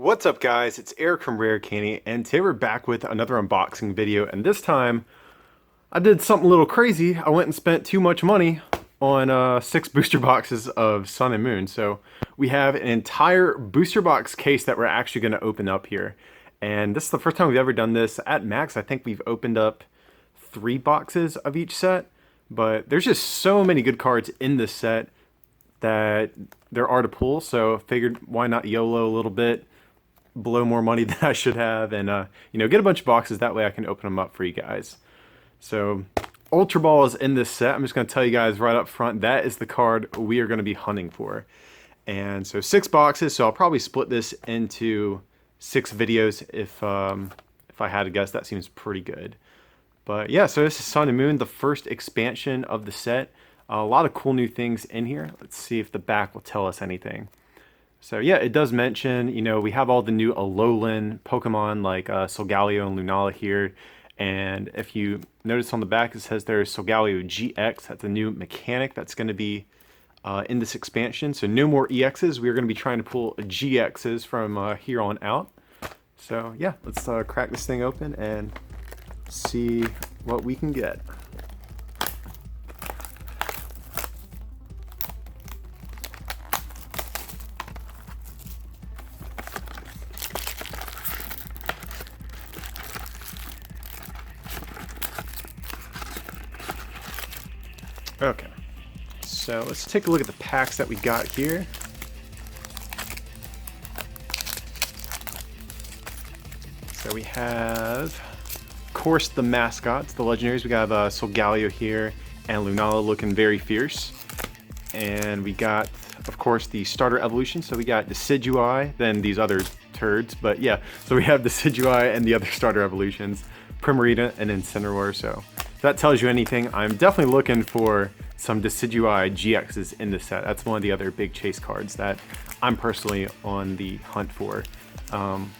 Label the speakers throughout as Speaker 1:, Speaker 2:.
Speaker 1: What's up guys, it's Eric from Rare Candy, and today we're back with another unboxing video, and this time I did something a little crazy. I went and spent too much money on 6 booster boxes of Sun and Moon. So we have an entire booster box case that we're actually going to open up here. And this is the first time we've ever done this. At max, I think we've opened up 3 boxes of each set, but there's just so many good cards in this set that there are to pull, so figured why not YOLO a little bit, blow more money than I should have, and get a bunch of boxes. That way I can open them up for you guys. So Ultra Ball is in this set. I'm just going to tell you guys right up front, that is the card we are going to be hunting for. And so 6 boxes, so I'll probably split this into 6 videos if I had to guess. That seems pretty good. But yeah, so this is Sun and Moon, the first expansion of the set. A lot of cool new things in here. Let's see if the back will tell us anything. So yeah, it does mention, we have all the new Alolan Pokemon like Solgaleo and Lunala here. And if you notice on the back, it says there's Solgaleo GX. That's a new mechanic that's going to be in this expansion. So no more EXs. We're going to be trying to pull GXs from here on out. So yeah, let's crack this thing open and see what we can get. Okay, so let's take a look at the packs that we got here. So we have, of course, the mascots, the legendaries. We got Solgaleo here and Lunala looking very fierce. And we got, of course, the starter evolution. So we got Decidueye, then these other turds. But yeah, so we have Decidueye and the other starter evolutions, Primarina and Incineroar. So if that tells you anything, I'm definitely looking for some Decidueye GXs in this set. That's one of the other big chase cards that I'm personally on the hunt for.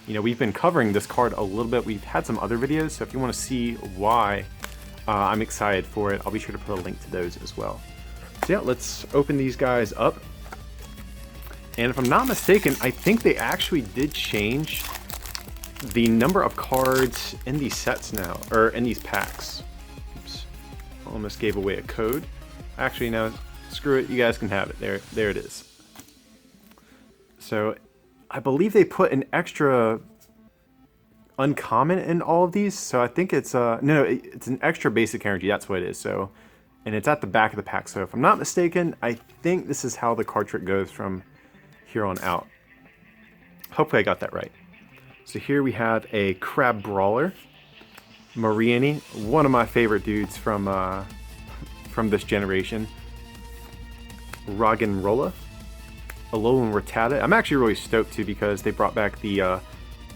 Speaker 1: We've been covering this card a little bit. We've had some other videos, so if you want to see why I'm excited for it, I'll be sure to put a link to those as well. So yeah, let's open these guys up. And if I'm not mistaken, I think they actually did change the number of cards in these sets now, or in these packs. Almost gave away a code. Actually, no, screw it. You guys can have it. There it is. So, I believe they put an extra uncommon in all of these. So I think it's it's an extra basic energy. That's what it is. So, and it's at the back of the pack. So if I'm not mistaken, I think this is how the card trick goes from here on out. Hopefully, I got that right. So here we have a Crab Brawler. Mariani, one of my favorite dudes from this generation. Roggenrola, Alolan Rattata. I'm actually really stoked too because they brought back the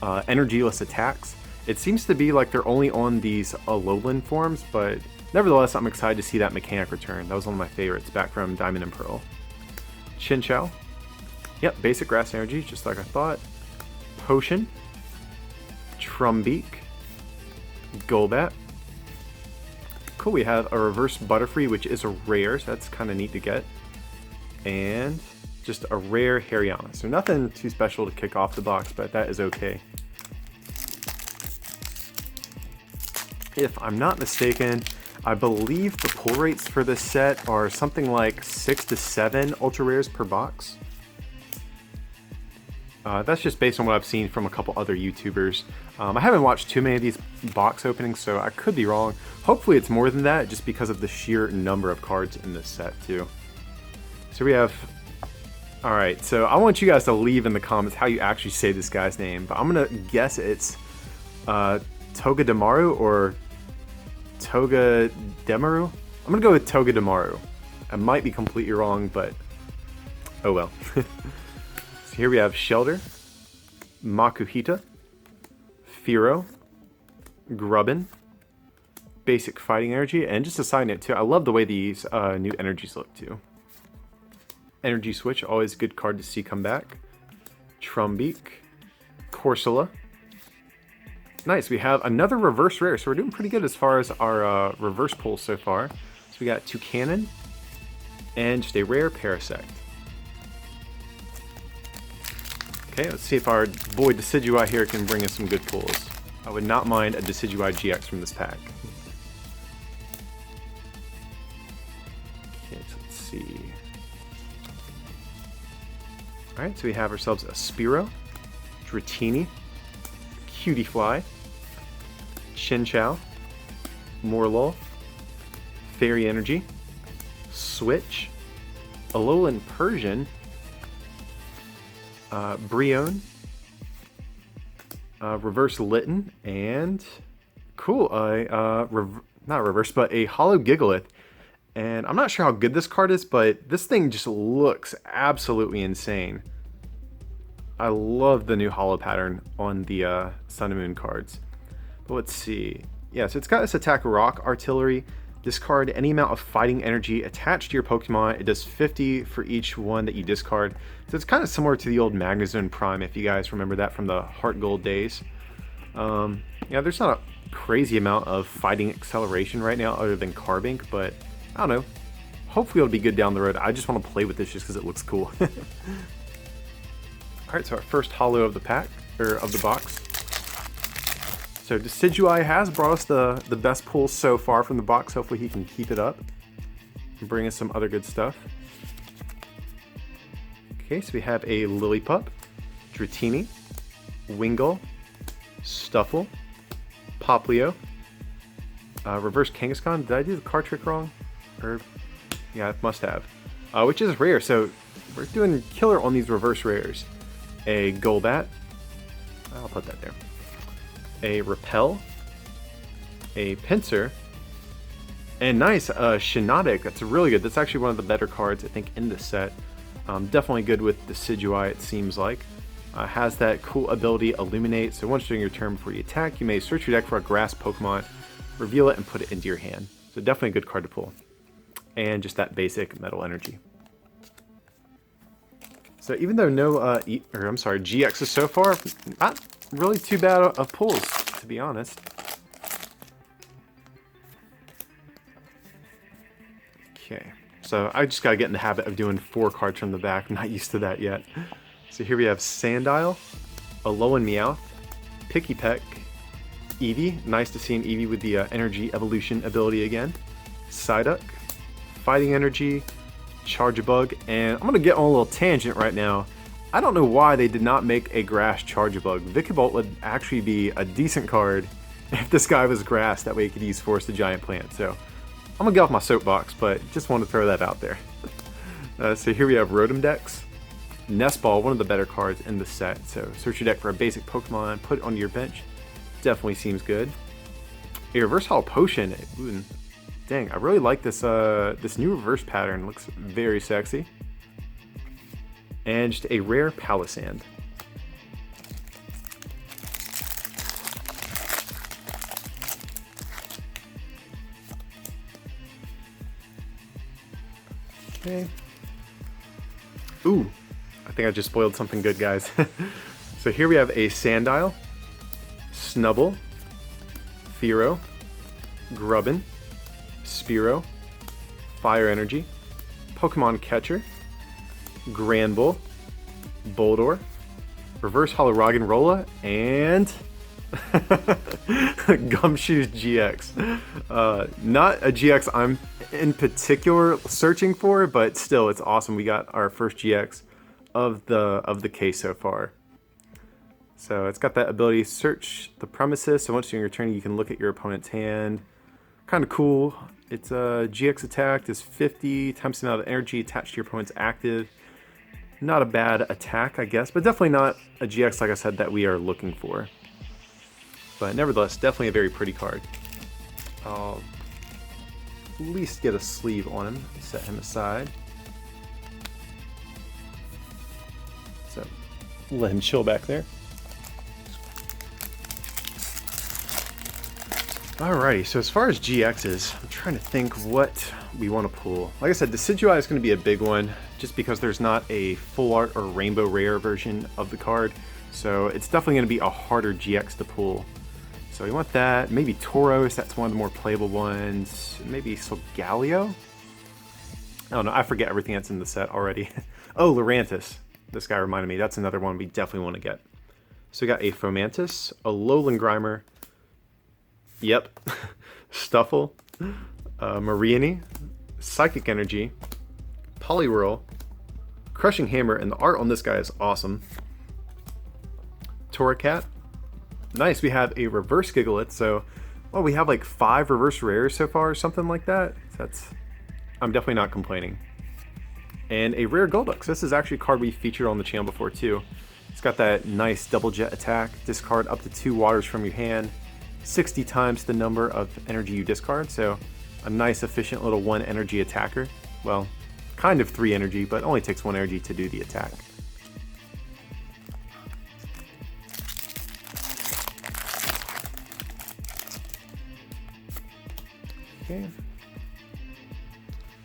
Speaker 1: energyless attacks. It seems to be like they're only on these Alolan forms, but nevertheless, I'm excited to see that mechanic return. That was one of my favorites back from Diamond and Pearl. Chinchou. Yep, basic grass energy, just like I thought. Potion. Trumbeak. Golbat. Cool, we have a reverse Butterfree, which is a rare, so that's kind of neat to get. And just a rare Hariyama. So nothing too special to kick off the box, but that is okay. If I'm not mistaken, I believe the pull rates for this set are something like 6 to 7 ultra rares per box. That's just based on what I've seen from a couple other YouTubers. I haven't watched too many of these box openings, so I could be wrong. Hopefully it's more than that, just because of the sheer number of cards in this set, too. So we have... Alright, so I want you guys to leave in the comments how you actually say this guy's name, but I'm going to guess it's Togedemaru or Togedemaru? I'm going to go with Togedemaru. I might be completely wrong, but oh well. So here we have Shelter, Makuhita, Firo, Grubbin, basic fighting energy, and just a side note too, I love the way these new energies look too. Energy Switch, always a good card to see come back. Trumbeak, Corsola. Nice, we have another reverse rare, so we're doing pretty good as far as our reverse pulls so far. So we got Toucannon, and just a rare Parasect. Okay, let's see if our boy Decidueye here can bring us some good pulls. I would not mind a Decidueye GX from this pack. Okay, so let's see. Alright, so we have ourselves a Spearow, Dratini, Cutiefly, Chinchou, Morlul, Fairy Energy, Switch, Alolan Persian, Brionne, Reverse Litten, and cool, not reverse, but a Holo Gigalith. And I'm not sure how good this card is, but this thing just looks absolutely insane. I love the new holo pattern on the Sun and Moon cards. But let's see. Yeah, so it's got this attack rock artillery. Discard any amount of fighting energy attached to your Pokemon. It does 50 for each one that you discard. So it's kind of similar to the old Magnezone Prime, if you guys remember that from the Heart Gold days. Yeah, there's not a crazy amount of fighting acceleration right now other than Carbink, but I don't know. Hopefully it'll be good down the road. I just want to play with this just because it looks cool. Alright, so our first holo of the pack, or of the box. So Decidueye has brought us the best pulls so far from the box. Hopefully he can keep it up and bring us some other good stuff. Okay, so we have a Lillipup, Dratini, Wingull, Stuffle, Poplio, Reverse Kangaskhan. Did I do the card trick wrong? Or, yeah, I must have. Which is rare, so we're doing killer on these reverse rares. A Golbat, I'll put that there. A Repel, a Pinsir, and nice, Shiinotic. That's really good. That's actually one of the better cards, I think, in this set. Definitely good with Decidueye, it seems like. Has that cool ability, Illuminate, so once during your turn before you attack, you may search your deck for a grass Pokemon, reveal it, and put it into your hand. So definitely a good card to pull. And just that basic Metal Energy. So even though no, GXs so far, not really too bad of pulls, to be honest. Okay, so I just gotta get in the habit of doing 4 cards from the back. I'm not used to that yet. So here we have Sandile, Alolan Meowth, Pikipek, Eevee. Nice to see an Eevee with the Energy Evolution ability again. Psyduck, Fighting Energy, Charjabug, and I'm going to get on a little tangent right now. I don't know why they did not make a Grass Charjabug. Vikavolt would actually be a decent card if this guy was Grass, that way he could use Force the Giant Plant. So I'm going to get off my soapbox, but just want to throw that out there. So here we have Rotom Dex, Nestball, one of the better cards in the set. So search your deck for a basic Pokemon, put it on your bench. Definitely seems good. A Reverse Holo Potion. Ooh, dang, I really like this this new reverse pattern. Looks very sexy. And just a rare Palisand. Okay. Ooh, I think I just spoiled something good, guys. So here we have a Sandile, Snubbull, Fearow, Grubbin, Spearow, Fire Energy, Pokemon Catcher, Granbull, Boldore, Reverse Holo Roggenrola, and Gumshoos GX. Not a GX I'm in particular searching for, but still, it's awesome. We got our first GX of the case so far. So it's got that ability, search the premises. So once during your turn, you can look at your opponent's hand. Kind of cool. It's a GX attack is 50 times the amount of energy attached to your opponent's active. Not a bad attack, I guess, but definitely not a GX, like I said, that we are looking for. But nevertheless, definitely a very pretty card. I'll at least get a sleeve on him, set him aside. So let him chill back there. Alrighty, so as far as GXs, I'm trying to think what we want to pull. Like I said, Decidueye is going to be a big one, just because there's not a full art or rainbow rare version of the card. So it's definitely going to be a harder GX to pull. So we want that. Maybe Tauros, that's one of the more playable ones. Maybe Solgaleo? I don't know, I forget everything that's in the set already. Oh, Lurantis. This guy reminded me. That's another one we definitely want to get. So we got a Fomantis, a Lowland Grimer, yep, Stuffle, Mariani, Psychic Energy, Poliwhirl, Crushing Hammer, and the art on this guy is awesome. Torracat. Nice, we have a reverse Gigalith, so well, we have like 5 reverse rares so far or something like that. I'm definitely not complaining. And a rare Golduck. This is actually a card we featured on the channel before too. It's got that nice double jet attack, discard up to 2 waters from your hand, 60 times the number of energy you discard, so a nice efficient little 1 energy attacker. Well, kind of 3 energy, but only takes 1 energy to do the attack. Okay.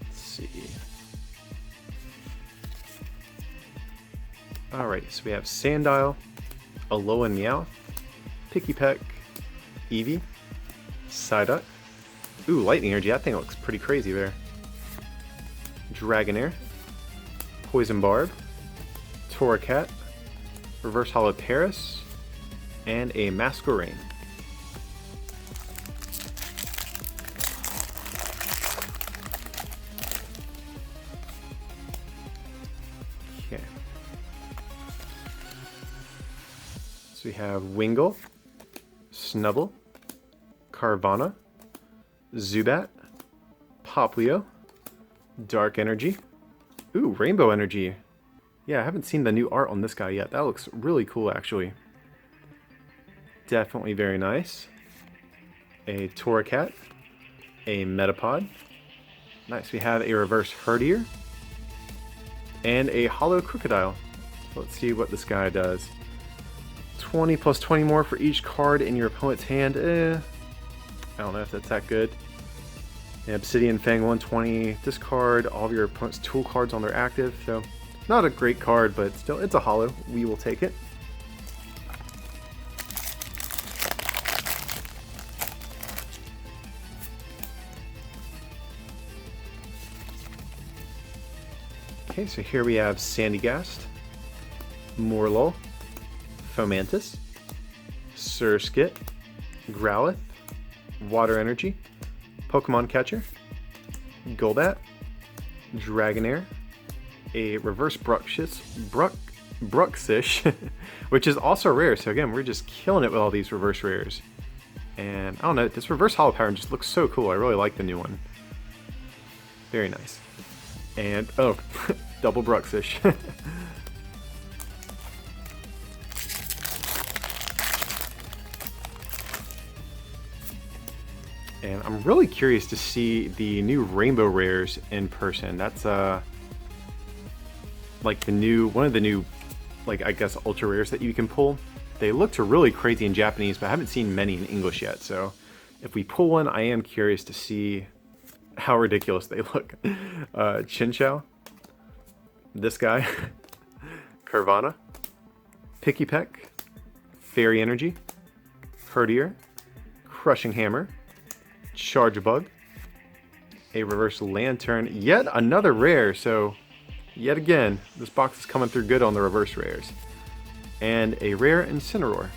Speaker 1: Let's see. Alright, so we have Sandile, Alolan Meowth, Pikipek, Eevee, Psyduck. Ooh, Lightning Energy, that thing looks pretty crazy there. Dragonair, Poison Barb, Torracat, Reverse Hollow Paris, and a Masquerain. Okay. So we have Wingull, Snubble, Carvanha, Zubat, Poplio, Dark Energy. Ooh, Rainbow Energy. Yeah, I haven't seen the new art on this guy yet. That looks really cool, actually. Definitely very nice. A Torracat, a Metapod. Nice, we have a reverse Herdier, and a Hollow Crocodile. Let's see what this guy does. 20 plus 20 more for each card in your opponent's hand. I don't know if that's that good. Obsidian Fang 120. Discard all of your opponent's tool cards on their active. So, not a great card, but still, it's a hollow. We will take it. Okay, so here we have Sandygast, Morlul, Fomantis, Surskit, Growlithe, Water Energy, Pokemon Catcher, Golbat, Dragonair, a reverse Bruxish, which is also rare. So again, we're just killing it with all these reverse rares. And I don't know, this reverse Hollow Pattern just looks so cool. I really like the new one. Very nice. And oh, double Bruxish. And I'm really curious to see the new rainbow rares in person. That's like one of the new, like, I guess ultra rares that you can pull. They looked really crazy in Japanese, but I haven't seen many in English yet. So if we pull one, I am curious to see how ridiculous they look. Chinchou, this guy, Carvanha, Pikipek, Fairy Energy, Herdier, Crushing Hammer, Charge Bug, a reverse Lantern, yet another rare, so yet again, this box is coming through good on the reverse rares. And a rare Incineroar.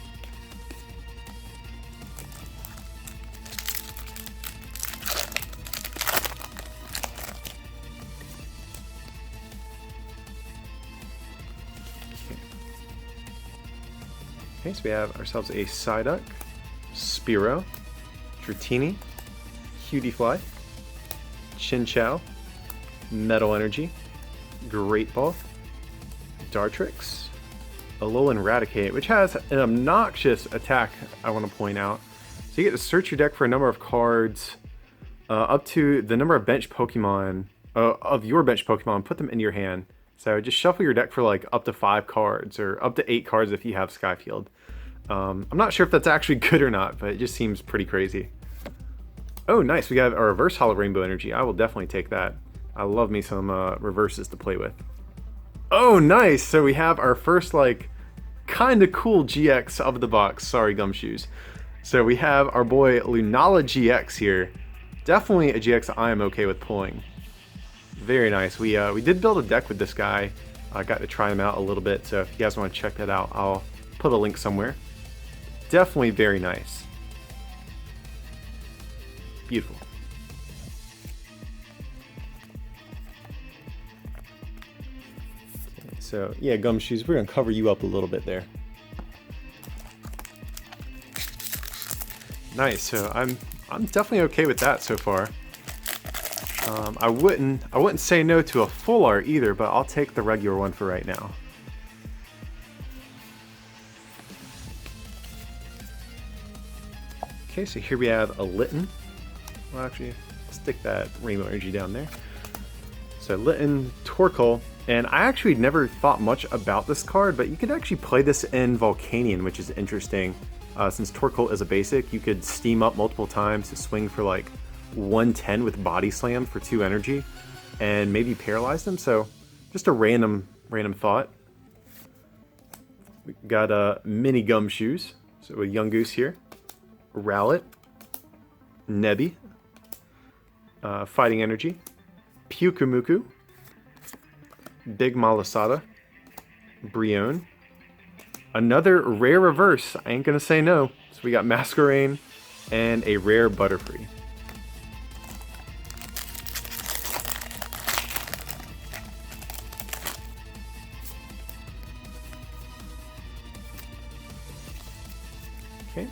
Speaker 1: Okay, so we have ourselves a Psyduck, Spearow, Dratini, Cutiefly, Chinchou, Metal Energy, Great Ball, Dartrix, Alolan Raticate, which has an obnoxious attack, I want to point out. So you get to search your deck for a number of cards up to the number of bench Pokemon, of your bench Pokemon, put them in your hand. So just shuffle your deck for like up to 5 cards, or up to 8 cards if you have Skyfield. I'm not sure if that's actually good or not, but it just seems pretty crazy. Oh, nice. We got a reverse Hollow Rainbow Energy. I will definitely take that. I love me some reverses to play with. Oh, nice. So we have our first, like, kind of cool GX of the box. Sorry, Gumshoes. So we have our boy Lunala GX here. Definitely a GX I am okay with pulling. Very nice. We did build a deck with this guy I got to try them out a little bit, so if you guys want to check that out, I'll put a link somewhere. Definitely very nice. Beautiful. Okay, so yeah, Gumshoes, we're gonna cover you up a little bit there. Nice. So I'm definitely okay with that so far. I wouldn't say no to a full art either, but I'll take the regular one for right now. Okay, so here we have a Litten. Well, actually, stick that Rainbow Energy down there. So Litten, Torkoal, and I actually never thought much about this card, but you could actually play this in Volcanion, which is interesting. Since Torkoal is a basic, you could steam up multiple times to swing for like 110 with Body Slam for 2 energy, and maybe paralyze them. So just a random thought. We got a mini Gumshoes, so a Yungoos here, Rowlet, Nebby, Fighting Energy, Pyukumuku, Big Malasada, Brionne, another rare reverse, I ain't gonna say no. So we got Masquerain and a rare Butterfree. Okay,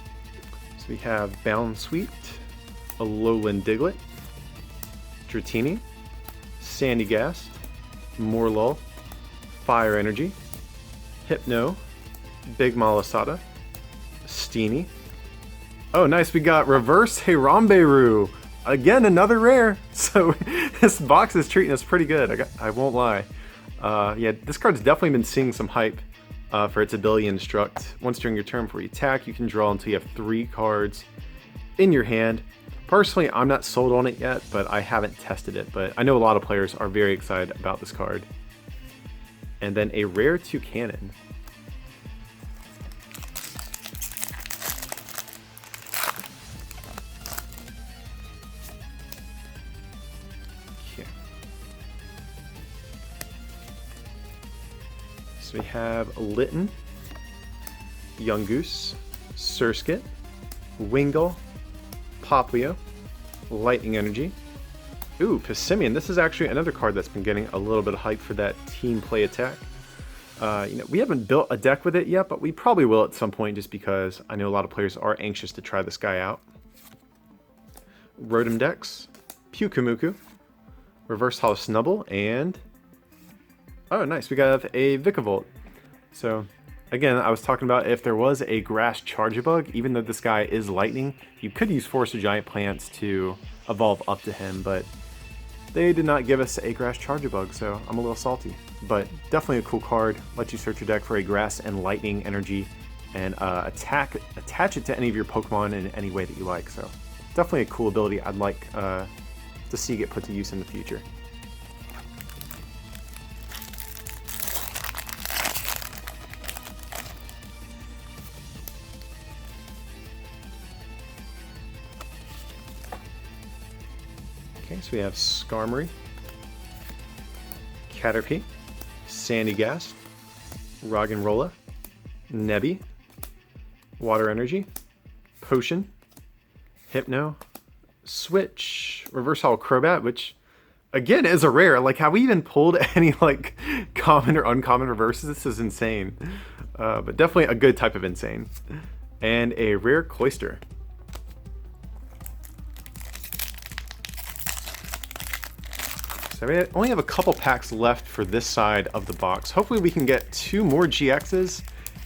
Speaker 1: so we have Bounsweet, Alolan Diglett, Dratini, Sandygast, Morlul, Fire Energy, Hypno, Big Malasada, Steenie. Oh, nice, we got Reverse Haramberu. Again, another rare. So this box is treating us pretty good, I won't lie. Yeah, this card's definitely been seeing some hype for its ability Instruct. Once during your turn before you attack, you can draw until you have 3 cards in your hand. Personally, I'm not sold on it yet, but I haven't tested it. But I know a lot of players are very excited about this card. And then a rare Toucannon. So we have Litten, Yungoos, Surskit, Wingull, Poplio, Lightning Energy. Ooh, Passimian. This is actually another card that's been getting a little bit of hype for that team play attack. We haven't built a deck with it yet, but we probably will at some point just because I know a lot of players are anxious to try this guy out. Rotom Dex, Pyukumuku, Reverse Hollow Snubble, and oh, nice, we got a Vikavolt. So, again, I was talking about if there was a Grass Charjabug, even though this guy is Lightning, you could use Forest of Giant Plants to evolve up to him, but they did not give us a Grass Charjabug, so I'm a little salty. But definitely a cool card. Let you search your deck for a Grass and Lightning energy and attach it to any of your Pokemon in any way that you like. So, definitely a cool ability I'd like to see get put to use in the future. Okay, so we have Skarmory, Caterpie, Sandygast, Roggenrola, Nebby, Water Energy, Potion, Hypno, Switch, Reverse Hollow Crobat, which again is a rare. Like, have we even pulled any like common or uncommon reverses? This is insane. But definitely a good type of insane. And a rare Cloyster. So we only have a couple packs left for this side of the box. Hopefully we can get 2 more GXs,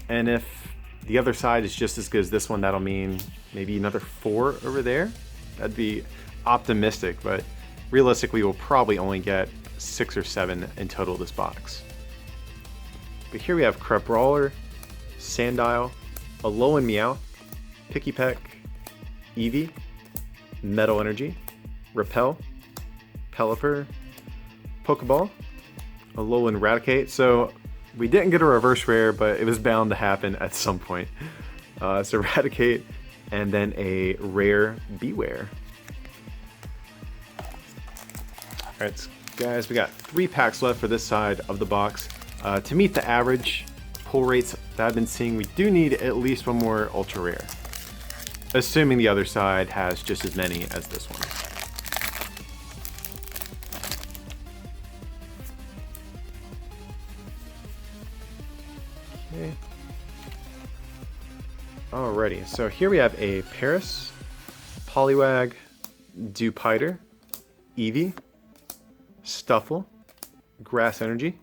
Speaker 1: and if the other side is just as good as this one, that'll mean maybe another 4 over there. That'd be optimistic, but realistically we'll probably only get 6 or 7 in total this box. But here we have Crabrawler, Sandile, Alolan Meowth, Pikipek, Eevee, Metal Energy, Repel, Pelipper, Pokeball, Alolan Raticate. So we didn't get a reverse rare, but it was bound to happen at some point. So Raticate, and then a rare Beware. Alright guys, we got 3 packs left for this side of the box. To meet the average pull rates that I've been seeing, we do need at least one more ultra rare. Assuming the other side has just as many as this one. Okay. Alrighty, so here we have a Paris, Poliwag, Dewpider, Eevee, Stuffle, Grass Energy,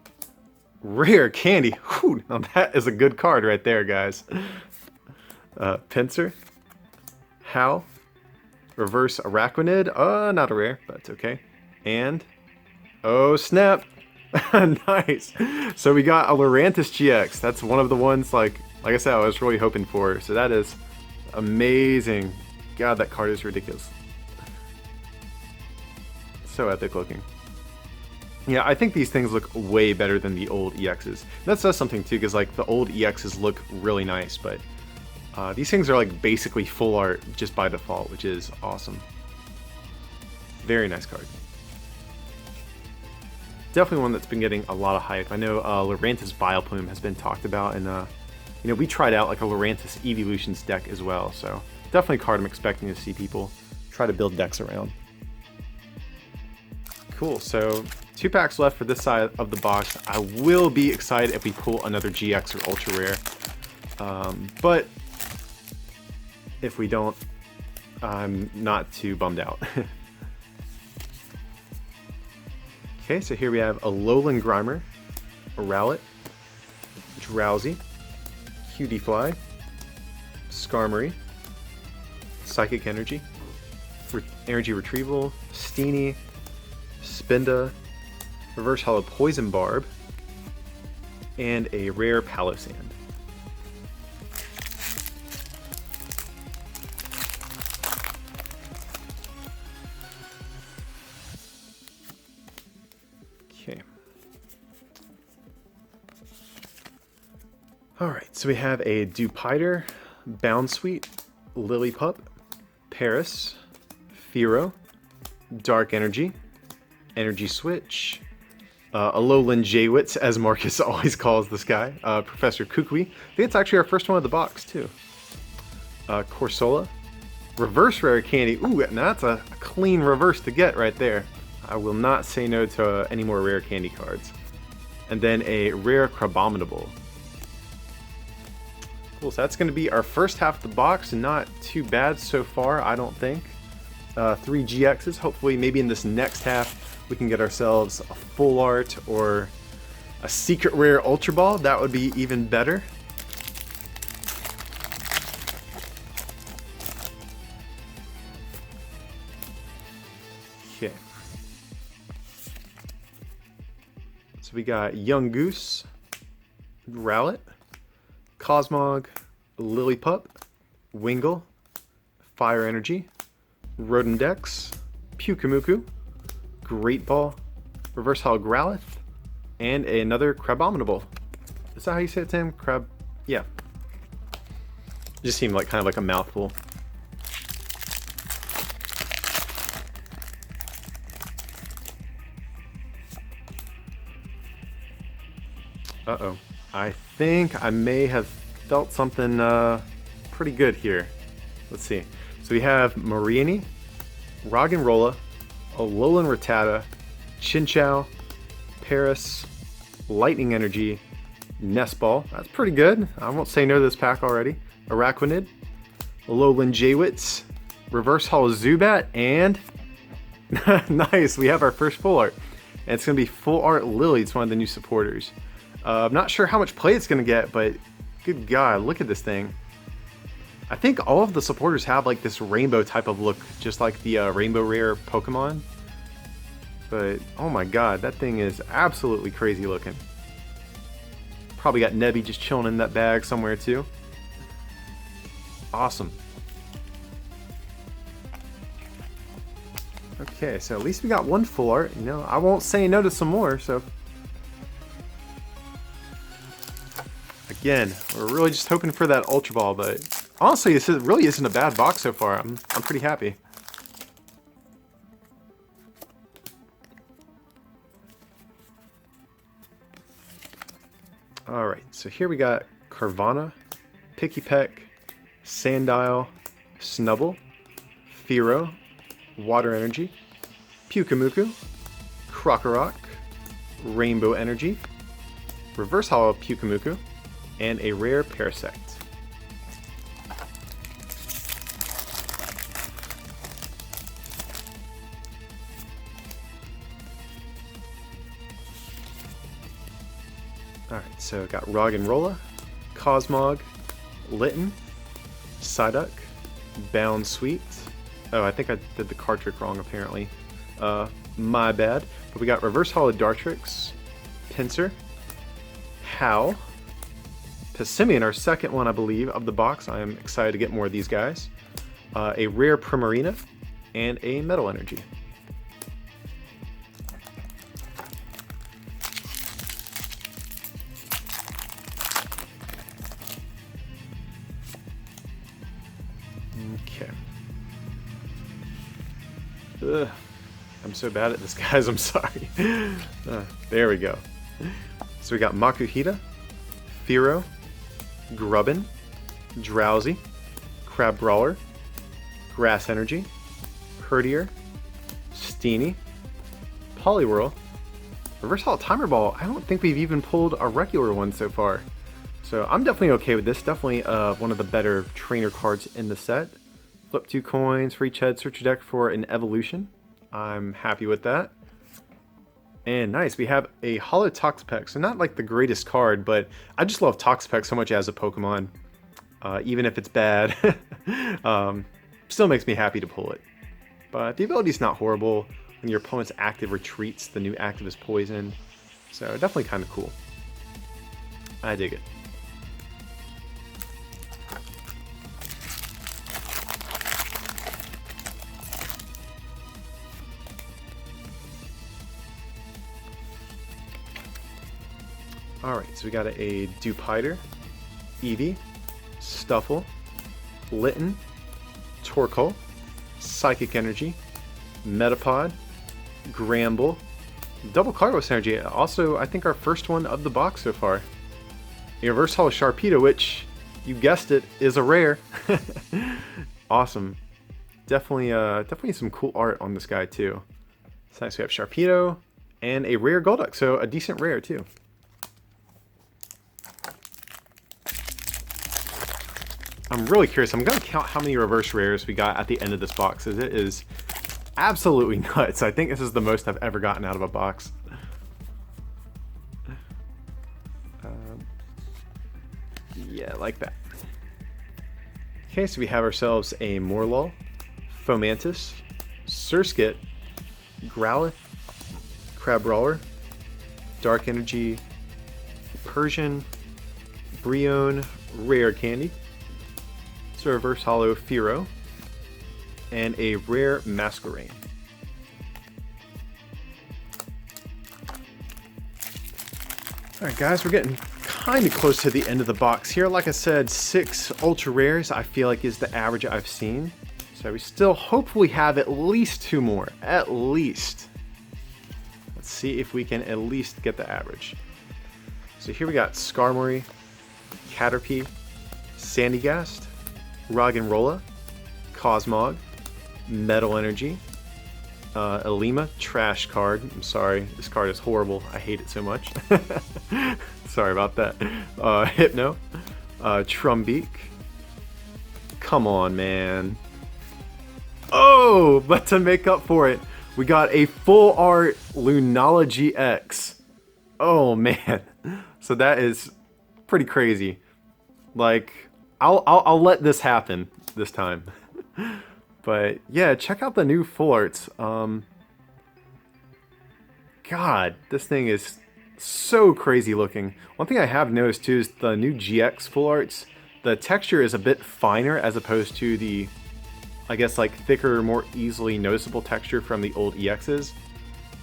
Speaker 1: Rare Candy. Whew, now that is a good card right there, guys. Pinsir, Howl, Reverse Araquanid, not a rare, but it's okay. And, oh snap, nice. So we got a Lurantis GX. That's one of the ones, like I said, I was really hoping for. So that is amazing. God, that card is ridiculous. So epic looking. Yeah, I think these things look way better than the old EXs. That says something too, because like the old EXs look really nice, but these things are like basically full art just by default, which is awesome. Very nice card. Definitely one that's been getting a lot of hype. I know Lurantis Vileplume has been talked about, and you know, we tried out like a Lurantis Evolutions deck as well, so definitely a card I'm expecting to see people try to build decks around. Cool, so 2 packs left for this side of the box. I will be excited if we pull another GX or Ultra Rare, but if we don't, I'm not too bummed out. Okay, so here we have a Alolan Grimer, a Rowlet, Drowsy, Cutiefly, Skarmory, Psychic Energy, Energy Retrieval, Steenie, Spinda, Reverse Hollow Poison Barb, and a rare Palossand. Okay. Alright, so we have a Dewpider, Bounsweet, Lillipup, Paris, Fearow, Dark Energy, Energy Switch, Alolan Jaywitz, as Marcus always calls this guy, Professor Kukui. I think it's actually our first one of the box, too. Corsola, Reverse Rare Candy. Ooh, and that's a clean reverse to get right there. I will not say no to any more rare candy cards. And then a rare Crabominable. Cool, so that's going to be our first half of the box. Not too bad so far, I don't think. 3 GXs. Hopefully, maybe in this next half, we can get ourselves a full art or a secret rare Ultra Ball. That would be even better. Okay. So we got Young Goose, Rowlet, Cosmog, Lillipup, Wingull, Fire Energy, Rodendex, Pyukumuku, Great Ball, Reverse Hollow Growlithe, and another Crabominable. Is that how you say it, Tim? Yeah. Just seemed like kind of like a mouthful. Uh-oh. I think I may have felt something pretty good here. Let's see. So we have Mareanie, Roggenrola, Alolan Rattata, Chinchou, Paris, Lightning Energy, Nestball. That's pretty good. I won't say no to this pack already. Araquanid, Alolan Jaywitz, Reverse Hollow Zubat, and nice, we have our first full art. And it's going to be full art Lily. It's one of the new supporters. I'm not sure how much play it's going to get, but good God, look at this thing. I think all of the supporters have like this rainbow type of look, just like the rainbow rare Pokemon. But oh my God, that thing is absolutely crazy looking. Probably got Nebby just chilling in that bag somewhere too. Awesome. Okay, so at least we got one full art. You know, I won't say no to some more, so. Again, we're really just hoping for that Ultra Ball, but honestly, this really isn't a bad box so far. I'm pretty happy. Alright, so here we got Carvana, Pikipek, Sandile, Snubble, Fearow, Water Energy, Pyukumuku, Krokorok, Rainbow Energy, Reverse Hollow Pyukumuku, and a rare Parasect. Alright, so got Roggenrola, Cosmog, Litten, Psyduck, Bound Sweet. Oh, I think I did the card trick wrong apparently. My bad. But we got Reverse Hollow Dartrix, Pinsir, Howl, Passimian, our second one I believe of the box. I am excited to get more of these guys. A rare Primarina, and a Metal Energy. Okay. Ugh. I'm so bad at this, guys. I'm sorry. There we go. So we got Makuhita, Fearow, Grubbin, Drowsy, Crab Brawler, Grass Energy, Herdier, Steenie, Poliwhirl, Reverse Hollow Timer Ball. I don't think we've even pulled a regular one so far. So I'm definitely okay with this. Definitely one of the better trainer cards in the set. Flip 2 coins for each head. Search your deck for an evolution. I'm happy with that. And nice, we have a Hollow Toxapex. So not like the greatest card, but I just love Toxapex so much as a Pokemon. Even if it's bad, still makes me happy to pull it. But the ability's not horrible. When your opponent's active retreats, the new active is poison. So definitely kind of cool. I dig it. Alright, so we got a Dewpider, Eevee, Stuffle, Litten, Torkoal, Psychic Energy, Metapod, Gramble, Double Carlos Energy. Also, I think our first one of the box so far. A Reverse Hollow Sharpedo, which, you guessed it, is a rare. Awesome. Definitely some cool art on this guy too. It's nice we have Sharpedo and a rare Golduck, so a decent rare too. I'm really curious. I'm going to count how many reverse rares we got at the end of this box, as it is absolutely nuts. I think this is the most I've ever gotten out of a box. Yeah, like that. Okay, so we have ourselves a Morlul, Fomantis, Surskit, Growlithe, Crab Brawler, Dark Energy, Persian, Brionne, Rare Candy, so Reverse Hollow Fearow, and a rare Masquerain. Alright guys, we're getting kind of close to the end of the box here. Like I said, 6 ultra rares I feel like is the average I've seen. So we still hopefully have at least 2 more. At least. Let's see if we can at least get the average. So here we got Skarmory, Caterpie, Sandygast, Roggenrola, Cosmog, Metal Energy, Elima, trash card. I'm sorry, this card is horrible. I hate it so much. Sorry about that. Hypno, Trumbeak. Come on, man. Oh, but to make up for it, we got a full art Lunala GX. Oh man, so that is pretty crazy. Like, I'll let this happen this time. But yeah, check out the new full arts. God, this thing is so crazy looking. One thing I have noticed too is the new GX full arts. The texture is a bit finer as opposed to the, I guess, like thicker, more easily noticeable texture from the old EXs.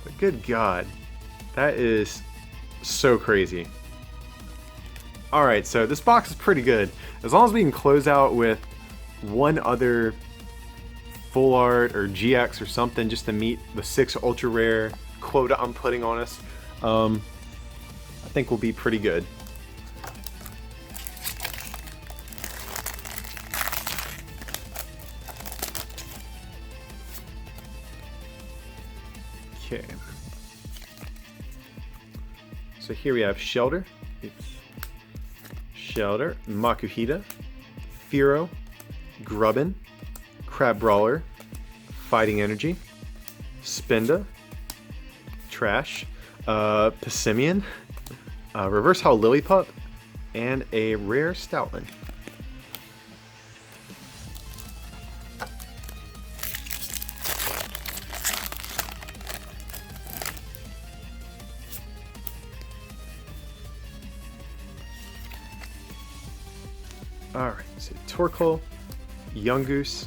Speaker 1: But good God, that is so crazy. Alright, so this box is pretty good. As long as we can close out with one other full art or GX or something just to meet the 6 ultra rare quota I'm putting on us, I think we'll be pretty good. Okay. So here we have Shelter. Oops. Shelter, Makuhita, Firo, Grubbin, Crab Brawler, Fighting Energy, Spinda, Trash, Pissimian, Reverse Hall Lillipup, and a rare Stoutland. Alright, so Torkoal, Yungoos,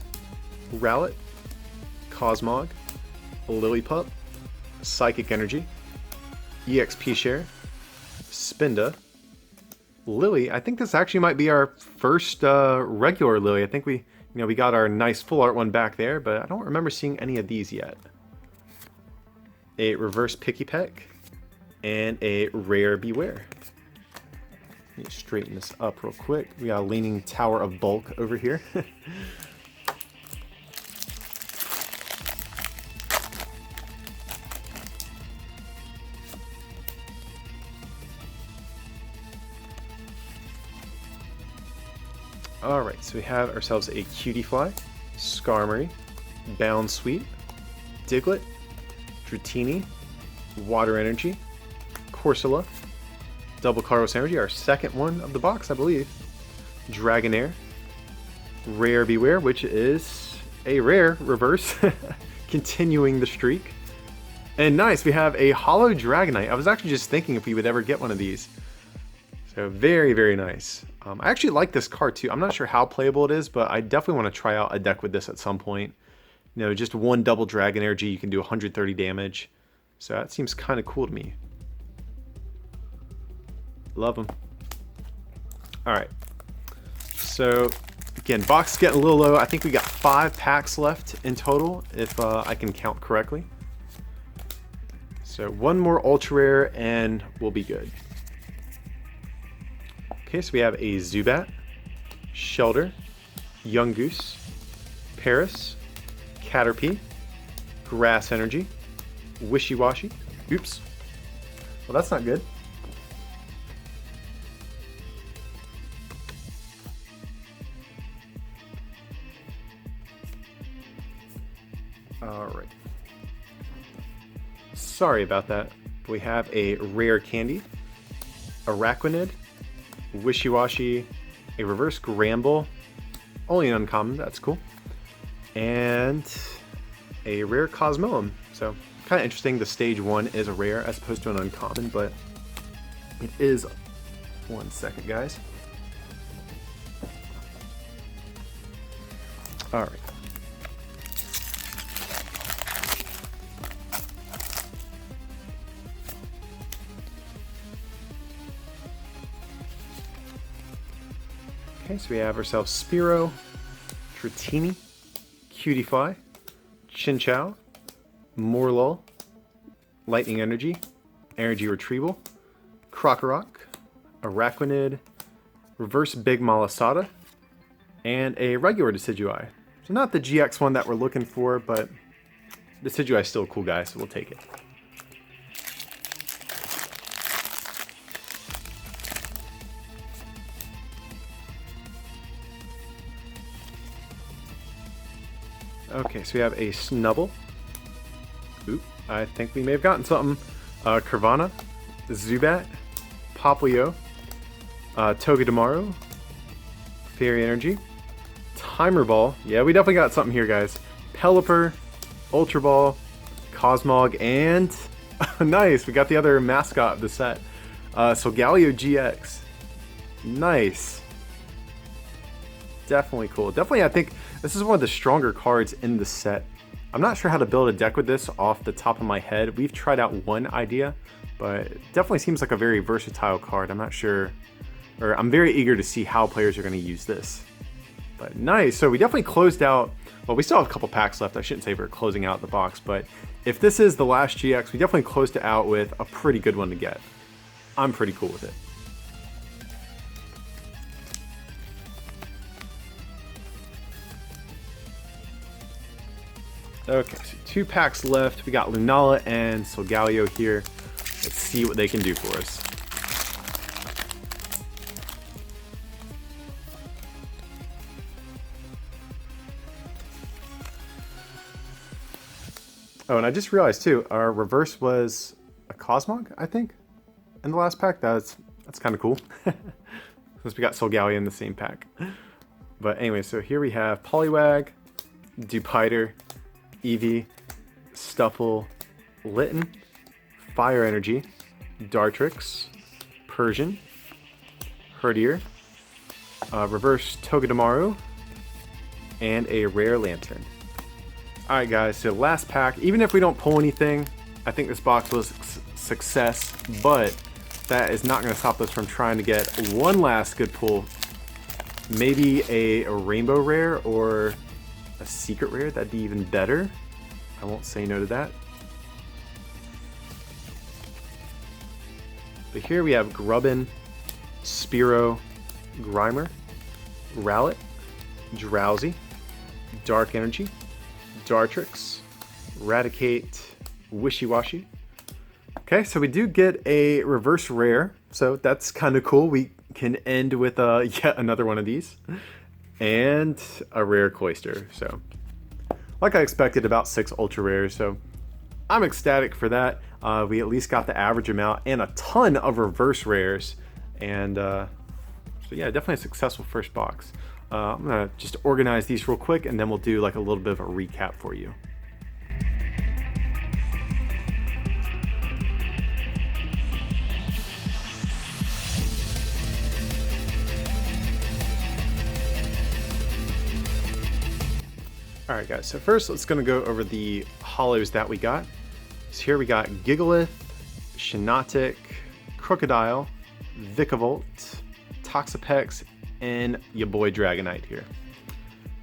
Speaker 1: Rowlet, Cosmog, Lillipup, Psychic Energy, EXP Share, Spinda, Lily. I think this actually might be our first regular Lily. I think we got our nice full art one back there, but I don't remember seeing any of these yet. A reverse Picky Peck, and a rare Beware. Let me straighten this up real quick. We got a Leaning Tower of Bulk over here. Alright, so we have ourselves a Cutiefly, Skarmory, Bound Sweep, Diglett, Dratini, Water Energy, Corsola, Double Carlos Energy, our second one of the box, I believe, Dragonair, Rare Beware, which is a rare reverse, continuing the streak. And nice, we have a Hollow Dragonite. I was actually just thinking if we would ever get one of these. So very, very nice. I actually like this card too. I'm not sure how playable it is, but I definitely want to try out a deck with this at some point. You know, just one double Dragon Energy, you can do 130 damage. So that seems kind of cool to me. Love them. Alright. So, again, box is getting a little low. I think we got 5 packs left in total, if I can count correctly. So one more Ultra Rare and we'll be good. Okay, so we have a Zubat, Shelter, Yungoos, Paris, Caterpie, Grass Energy, Wishy-Washy. Oops. Well, that's not good. Alright. Sorry about that. We have a rare Candy, Araquanid, Wishy-Washy, a reverse Gramble, only an uncommon, that's cool, and a rare Cosmoem. So kind of interesting, the stage 1 is a rare as opposed to an uncommon, but it is. One second, guys. Alright. Okay, so we have ourselves Spearow, Dratini, Cutiefly, Chinchou, Morlul, Lightning Energy, Energy Retrieval, Krokorok, Araquanid, Reverse Big Malasada, and a regular Decidueye. So not the GX one that we're looking for, but Decidueye is still a cool guy, so we'll take it. Okay, so we have a Snubble. Oop, I think we may have gotten something. Carvana, Zubat, Poplio, Togedemaru, Fairy Energy, Timer Ball. Yeah, we definitely got something here, guys. Pelipper, Ultra Ball, Cosmog, and nice, we got the other mascot of the set. Solgaleo GX. Nice. Definitely cool. Definitely, I think this is one of the stronger cards in the set. I'm not sure how to build a deck with this off the top of my head. We've tried out one idea, but it definitely seems like a very versatile card. I'm not sure, or I'm very eager to see how players are going to use this. But nice. So we definitely closed out. Well, we still have a couple packs left. I shouldn't say we're closing out the box, but if this is the last GX, we definitely closed it out with a pretty good one to get. I'm pretty cool with it. Okay, so 2 packs left. We got Lunala and Solgaleo here. Let's see what they can do for us. Oh, and I just realized too, our reverse was a Cosmog, I think, in the last pack. That's kind of cool. Since we got Solgaleo in the same pack. But anyway, so here we have Poliwag, Dewpider, Eevee, Stuffle, Litten, Fire Energy, Dartrix, Persian, Herdier, reverse Togedemaru, and a rare Lantern. Alright guys, so last pack. Even if we don't pull anything, I think this box was a success, but that is not going to stop us from trying to get one last good pull. Maybe a rainbow rare or a secret rare. That'd be even better. I won't say no to that. But here we have Grubbin, Spearow, Grimer, Rowlet, Drowsy, Dark Energy, Dartrix, Raticate, Wishy-Washy. Okay, so we do get a reverse rare, so that's kind of cool. We can end with yet another one of these. And a rare Cloyster, so like I expected, about 6 ultra rares, so I'm ecstatic for that. We at least got the average amount and a ton of reverse rares, and so yeah, definitely a successful first box. I'm gonna just organize these real quick, and then we'll do like a little bit of a recap for you. Alright guys, so first let's gonna go over the holos that we got. So here we got Gigalith, Shiinotic, Crocodile, Vikavolt, Toxapex, and your boy Dragonite here.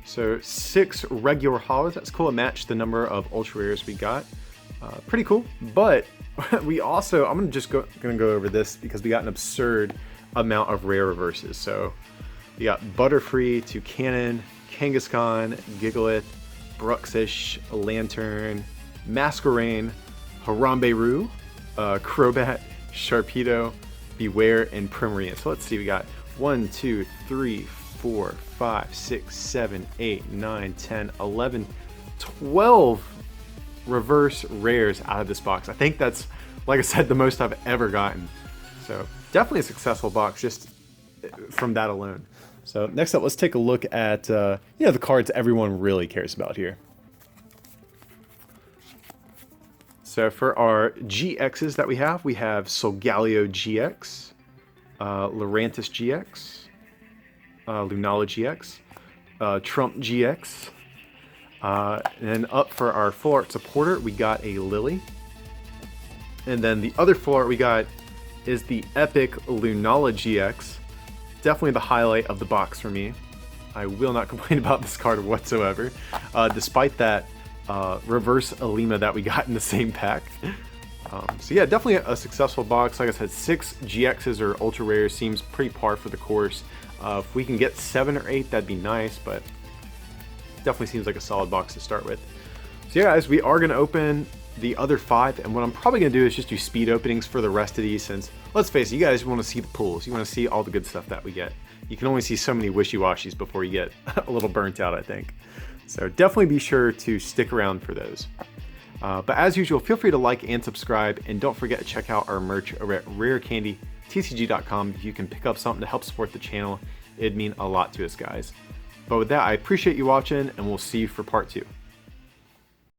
Speaker 1: So 6 regular holos, that's cool. It matched the number of ultra rares we got. Pretty cool, but we also, I'm gonna go over this because we got an absurd amount of rare reverses. So we got Butterfree, Toucannon, Kangaskhan, Gigalith, Bruxish, Lantern, Masquerain, Harambe-Roo, Crobat, Sharpedo, Beware, and Primarina. So let's see, we got 1, 2, 3, 4, 5, 6, 7, 8, 9, 10, 11, 12 reverse rares out of this box. I think that's, like I said, the most I've ever gotten. So definitely a successful box just from that alone. So next up, let's take a look at the cards everyone really cares about here. So for our GXs that we have Solgaleo GX, Lurantis GX, Lunala GX, Trump GX, and then up for our full art supporter, we got a Lily. And then the other full art we got is the epic Lunala GX. Definitely the highlight of the box for me. I will not complain about this card whatsoever, despite that reverse Alima that we got in the same pack. So yeah, definitely a successful box. Like I said, 6 GXs or ultra rares seems pretty par for the course. If we can get 7 or 8, that'd be nice, but definitely seems like a solid box to start with. So yeah guys, we are going to open the other 5, and what I'm probably going to do is just do speed openings for the rest of these, since, let's face it, you guys want to see the pulls. You want to see all the good stuff that we get. You can only see so many wishy-washies before you get a little burnt out, I think. So definitely be sure to stick around for those. But as usual, feel free to like and subscribe, and don't forget to check out our merch over at rarecandytcg.com. If you can pick up something to help support the channel, it'd mean a lot to us guys. But with that, I appreciate you watching, and we'll see you for part 2.